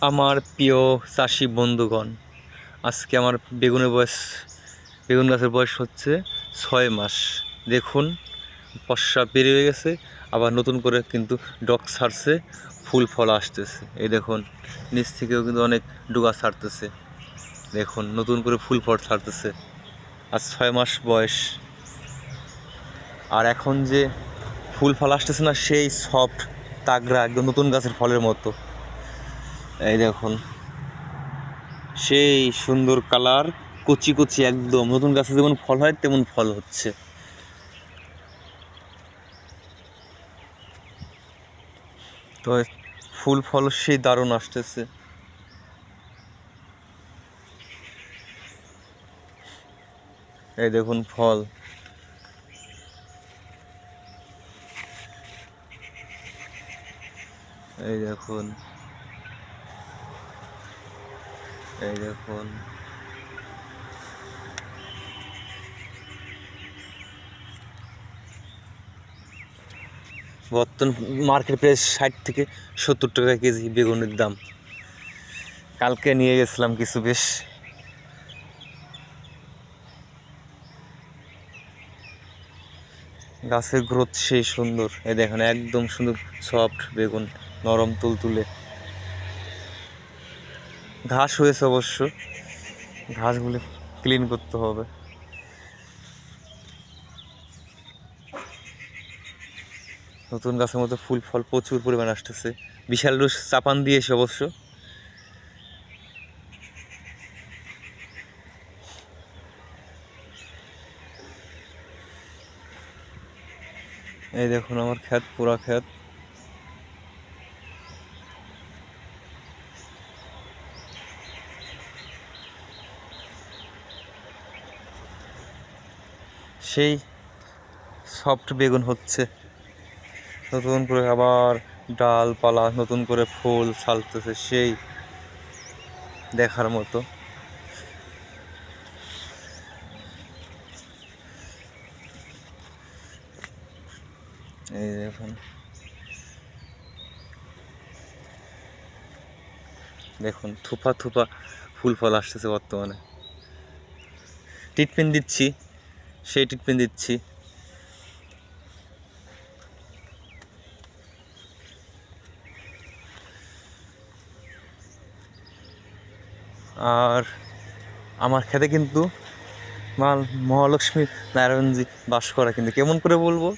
আমার প্রিয় চাষি বন্ধুগণ, আজকে আমার বেগুন গাছের বয়স হচ্ছে 6 মাস। দেখুন, বর্ষা পেরিয়ে গেছে, আবার নতুন করে কিন্তু ডগ ছাড়ছে, ফুল ফল আসতেছে। এই দেখুন, নিচ থেকেও কিন্তু অনেক ডুগা ছাড়তেছে। দেখুন, নতুন করে ফুল ফল ছাড়তেছে। আজ 6 মাস বয়স। আর এখন যে ফুল ফল আসতেছে না, সেই সফট তাগড়া একদম নতুন গাছের ফলের মতো। এই দেখুন, সেই সুন্দর কালার, কচি কচি একদম নতুন গাছে যেমন ফল হয় তেমন ফল হচ্ছে। তো ফুল ফল সেই দারুণ আসতেছে। এই দেখুন ফল, এই দেখুন, এই দেখুন। বর্তমান মার্কেট প্রাইস 60 থেকে 70 টাকা কেজি বেগুনের দাম। কালকে নিয়ে গেছিলাম কিছু বেশ। গাছের গ্রোথ সেই সুন্দর। এই দেখুন, একদম সুন্দর সফট বেগুন, নরম তুলতুলে। ঘাস হয়েছে অবশ্য, ঘাসগুলি ক্লিন করতে হবে। নতুন গাছের মধ্যে ফুল ফল প্রচুর পরিমাণ আসতেছে। বিশাল রোজ চাপান দিয়েছে অবশ্য। এই দেখুন আমার ক্ষেত, পুরা ক্ষেত। সেই সফট বেগুন হচ্ছে, নতুন করে আবার ডালপালা, নতুন করে ফুল ছালতেছে, সেই দেখার মতো। এই দেখুন, দেখুন থুপা থুপা ফুল ফল আসতেছে বর্তমানে। ট্রিটমেন্ট দিচ্ছি, সেই ট্রিটমেন্ট দিচ্ছি। আর আমার খেতে কিন্তু মহালক্ষ্মী নারায়ণজি বাস করা। কিন্তু কেমন করে বলবো,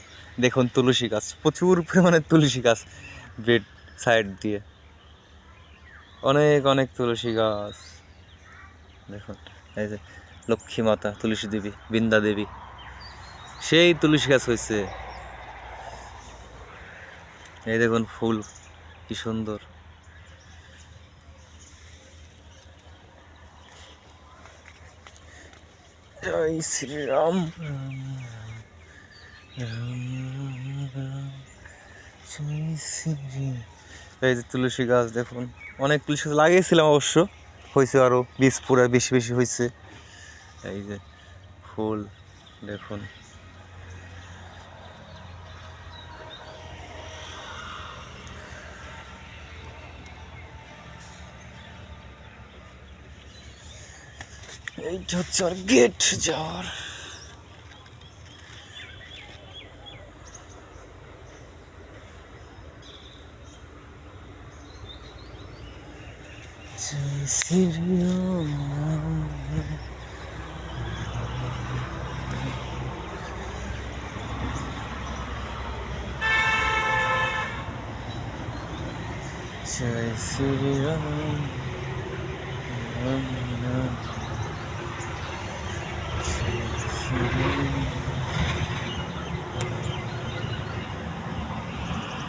দেখুন তুলসী গাছ, প্রচুর পরিমাণে তুলসী গাছ বেড সাইড দিয়ে, অনেক অনেক তুলসী গাছ। দেখুন, এই যে লক্ষ্মী মাতা, তুলসী দেবী, বৃন্দা দেবী, সেই তুলসী গাছ হয়েছে। এই দেখুন ফুল কি সুন্দর। জয় শ্রীরাম, এই যে তুলসী গাছ দেখুন, অনেক তুলসী গাছ লাগিয়েছিলাম অবশ্য, হয়েছে আরও বীজ পুরা বেশি বেশি হয়েছে। এই যে ফুল দেখুন, এইটা হচ্ছে আর গেট যাওয়ার। জয় শ্রীরাম, জয় শ্রীরাম, জয় শ্রীরাম।